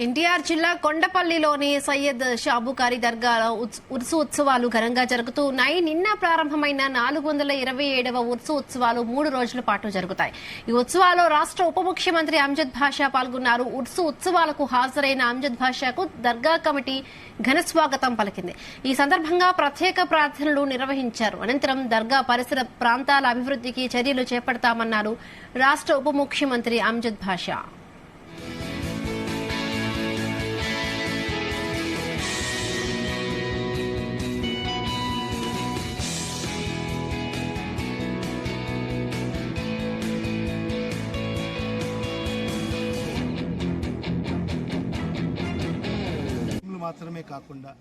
ఎన్టీఆర్ జిల్లా కొండపల్లిలోని సయ్యద్ షాబుకారి దర్గాలో ఉర్సు ఉత్సవాలు ఘనంగా జరుగుతున్నాయి. నిన్న ప్రారంభమైన 427వ ఉర్సు ఉత్సవాలు 3 రోజుల పాటు జరుగుతాయి. ఈ ఉత్సవాల్లో రాష్ట్ర ఉప ముఖ్యమంత్రి అమ్జద్ బాషా పాల్గొన్నారు. ఉర్సు ఉత్సవాలకు హాజరైన అమ్జద్ బాషాకు దర్గా కమిటీ ఘన స్వాగతం పలికింది. ఈ సందర్భంగా ప్రత్యేక ప్రార్థనలు నిర్వహించారు. అనంతరం దర్గా పరిసర ప్రాంతాల అభివృద్ధికి చర్యలు చేపడతామన్నారు రాష్ట్ర ఉప ముఖ్యమంత్రి అమ్జద్ బాషా. మాత్రమే కాకుండా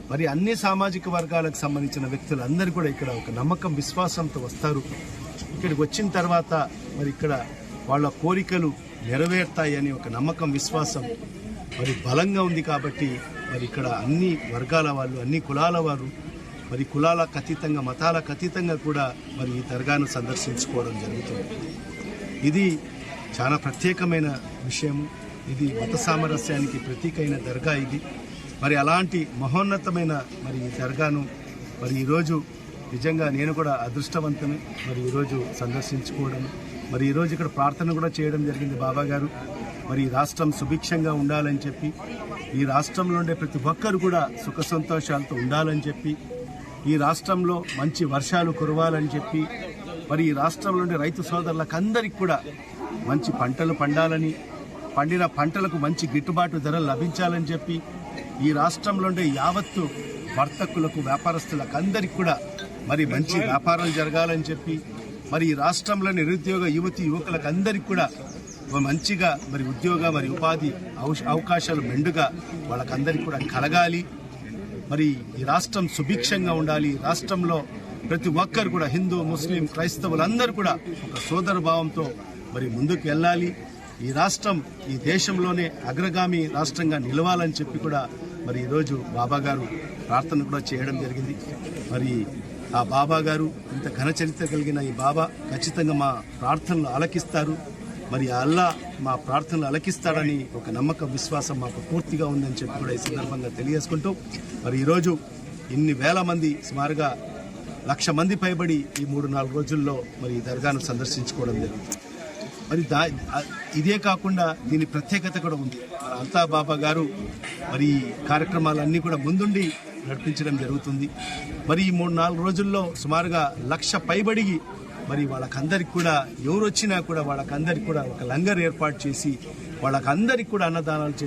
మరి అన్ని సామాజిక వర్గాలకు సంబంధించిన వ్యక్తులందరూ కూడా ఇక్కడ ఒక నమ్మకం విశ్వాసంతో వస్తారు. ఇక్కడికి వచ్చిన తర్వాత మరి ఇక్కడ వాళ్ళ కోరికలు నెరవేరుతాయని ఒక నమ్మకం విశ్వాసం మరి బలంగా ఉంది. కాబట్టి మరి ఇక్కడ అన్ని వర్గాల వాళ్ళు, అన్ని కులాల వారు, మరి కులాలకు అతీతంగా, మతాలకు అతీతంగా కూడా మరి ఈ దర్గాను సందర్శించుకోవడం జరుగుతుంది. ఇది చాలా ప్రత్యేకమైన విషయము. ఇది మత సామరస్యానికి ప్రతీకైన దర్గా ఇది. మరి అలాంటి మహోన్నతమైన మరి ఈ దర్గాను మరి ఈరోజు నిజంగా నేను కూడా అదృష్టవంతమే మరి ఈరోజు సందర్శించుకోవడం, మరి ఈరోజు ఇక్కడ ప్రార్థన కూడా చేయడం జరిగింది. బాబా గారు మరి ఈ రాష్ట్రం సుభిక్షంగా ఉండాలని చెప్పి, ఈ రాష్ట్రంలో ఉండే ప్రతి ఒక్కరు కూడా సుఖ సంతోషాలతో ఉండాలని చెప్పి, ఈ రాష్ట్రంలో మంచి వర్షాలు కురవాలని చెప్పి, మరి ఈ రాష్ట్రంలో ఉండే రైతు సోదరులకు అందరికీ కూడా మంచి పంటలు పండాలని, పండిన పంటలకు మంచి గిట్టుబాటు ధరలు లభించాలని చెప్పి, ఈ రాష్ట్రంలో ఉండే యావత్తు వర్తకులకు, వ్యాపారస్తులకు అందరికీ కూడా మరి మంచి వ్యాపారాలు జరగాలని చెప్పి, మరి ఈ రాష్ట్రంలో నిరుద్యోగ యువకులకు అందరికీ కూడా మంచిగా మరి ఉద్యోగ మరి ఉపాధి అవకాశాలు మెండుగా వాళ్ళకందరికీ కూడా కలగాలి. మరి ఈ రాష్ట్రం సుభిక్షంగా ఉండాలి. రాష్ట్రంలో ప్రతి ఒక్కరు కూడా హిందూ, ముస్లిం, క్రైస్తవులందరూ కూడా ఒక సోదర భావంతో మరి ముందుకు వెళ్ళాలి. ఈ రాష్ట్రం ఈ దేశంలోనే అగ్రగామి రాష్ట్రంగా నిలవాలని చెప్పి కూడా మరి ఈరోజు బాబా గారు ప్రార్థన కూడా చేయడం జరిగింది. మరి ఆ బాబా గారు ఇంత ఘన చరిత్ర కలిగిన ఈ బాబా ఖచ్చితంగా మా ప్రార్థనలు ఆలకిస్తారు. మరి అల్లా మా ప్రార్థనలు ఆలకిస్తాడని ఒక నమ్మకం, విశ్వాసం మాకు పూర్తిగా ఉందని చెప్పి కూడా ఈ సందర్భంగా తెలియజేసుకుంటూ, మరి ఈరోజు ఇన్ని వేల మంది, సుమారుగా 1,00,000 మంది పైబడి ఈ 3-4 రోజుల్లో మరి ఈ దర్గాను సందర్శించుకోవడం జరిగింది. మరి ఇదే కాకుండా దీని ప్రత్యేకత కూడా ఉంది. అంతా బాబా గారు మరి కార్యక్రమాలన్నీ కూడా ముందుండి నడిపించడం జరుగుతుంది. మరి ఈ 3-4 రోజుల్లో సుమారుగా 1,00,000 పైబడి మరి వాళ్ళకందరికి కూడా, ఎవరు వచ్చినా కూడా వాళ్ళకందరికి కూడా ఒక లంగర్ ఏర్పాటు చేసి వాళ్ళకందరికి కూడా అన్నదానాలు